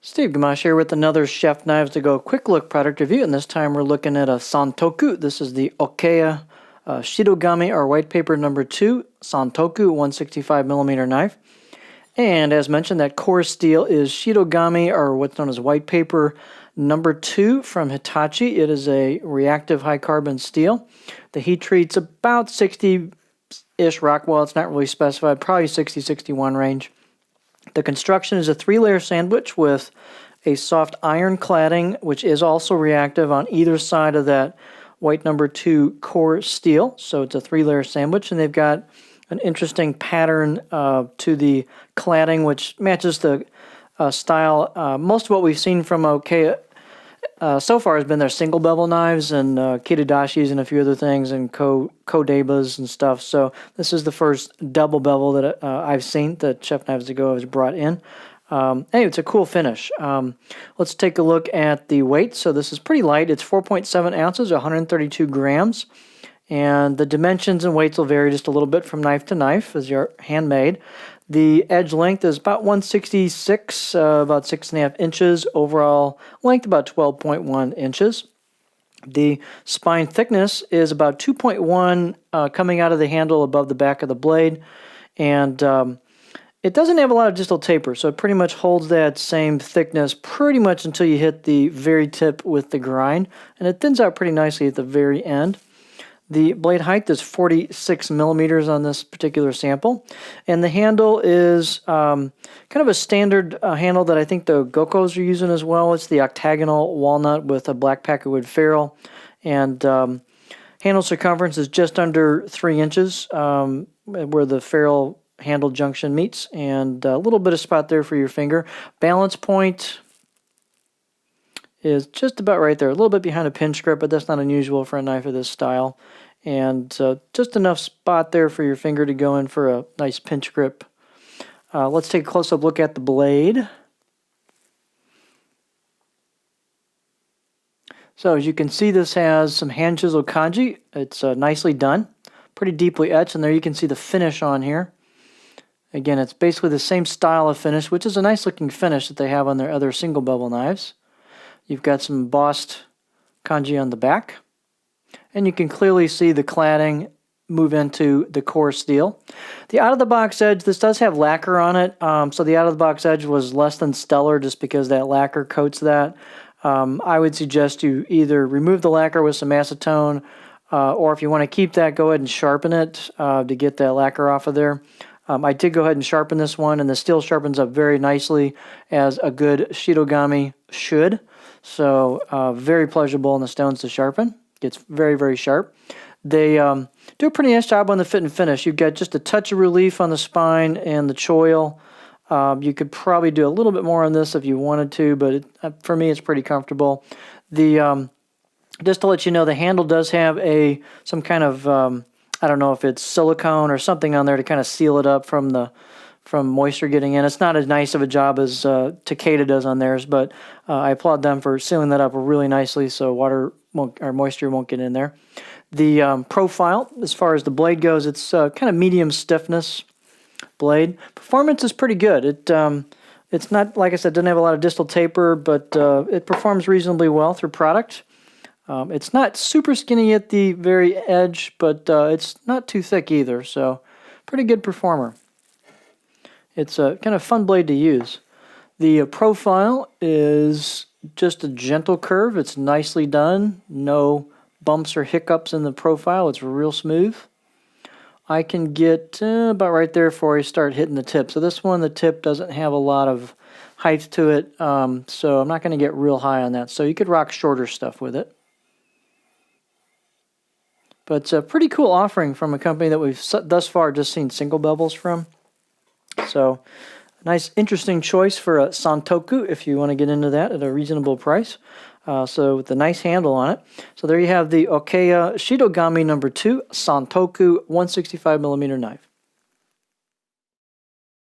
Steve Gamache here with another Chef Knives to Go quick look product review, and this time we're looking at a Santoku. This is the Okeya Shidogami, or white paper number 2 Santoku 165mm knife. And as mentioned, that core steel is Shidogami, or what's known as white paper number 2 from Hitachi. It is a reactive high carbon steel. The heat treat's about 60-ish Rockwell. It's not really specified, probably 60-61 range. The construction is a 3-layer sandwich with a soft iron cladding, which is also reactive on either side of that white number 2 core steel. So it's a 3-layer sandwich, and they've got an interesting pattern to the cladding, which matches the style. Most of what we've seen from Okeya so far has been their single bevel knives and kitadashis and a few other things, and kodebas and stuff. So this is the first double bevel that I've seen that Chef Knives to Go has brought in. Anyway, it's a cool finish. Let's take a look at the weight. So this is pretty light. It's 4.7 ounces, 132 grams. And the dimensions and weights will vary just a little bit from knife to knife as you're handmade. The edge length is about 166, about 6.5 inches. Overall length about 12.1 inches. The spine thickness is about 2.1 coming out of the handle above the back of the blade. And it doesn't have a lot of distal taper, so it pretty much holds that same thickness pretty much until you hit the very tip with the grind. And it thins out pretty nicely at the very end. The blade height is 46 millimeters on this particular sample, and the handle is kind of a standard handle that I think the Gokos are using as well. It's the octagonal walnut with a black packerwood ferrule, and handle circumference is just under 3 inches where the ferrule handle junction meets, and a little bit of spot there for your finger. Balance point is just about right there, a little bit behind a pinch grip, but that's not unusual for a knife of this style. And just enough spot there for your finger to go in for a nice pinch grip. Let's take a close-up look at the blade. So as you can see, this has some hand chiseled kanji. It's nicely done, pretty deeply etched, and there you can see the finish on here. Again, it's basically the same style of finish, which is a nice looking finish that they have on their other single bevel knives. You've got some embossed kanji on the back, and you can clearly see the cladding move into the core steel. The out-of-the-box edge, this does have lacquer on it, so the out-of-the-box edge was less than stellar just because that lacquer coats that. I would suggest you either remove the lacquer with some acetone, or if you want to keep that, go ahead and sharpen it to get that lacquer off of there. I did go ahead and sharpen this one, and the steel sharpens up very nicely, as a good Shidogami should. So very pleasurable on the stones to sharpen. Gets very, very sharp. They do a pretty nice job on the fit and finish. You've got just a touch of relief on the spine and the choil. You could probably do a little bit more on this if you wanted to, but for me it's pretty comfortable. Just to let you know, the handle does have some kind of I don't know if it's silicone or something on there to kind of seal it up from moisture getting in. It's not as nice of a job as Takeda does on theirs, but I applaud them for sealing that up really nicely so water or moisture won't get in there. The profile, as far as the blade goes, it's kind of medium stiffness blade. Performance is pretty good. It's not, like I said, doesn't have a lot of distal taper, but it performs reasonably well through product. It's not super skinny at the very edge, but it's not too thick either, so pretty good performer. It's a kind of fun blade to use. The profile is just a gentle curve. It's nicely done. No bumps or hiccups in the profile. It's real smooth. I can get about right there before I start hitting the tip. So this one, the tip doesn't have a lot of height to it, so I'm not going to get real high on that. So you could rock shorter stuff with it. But it's a pretty cool offering from a company that we've thus far just seen single bevels from. So, nice, interesting choice for a Santoku if you want to get into that at a reasonable price. So, with a nice handle on it. So, there you have the Okeya Shidogami number 2 Santoku 165mm knife.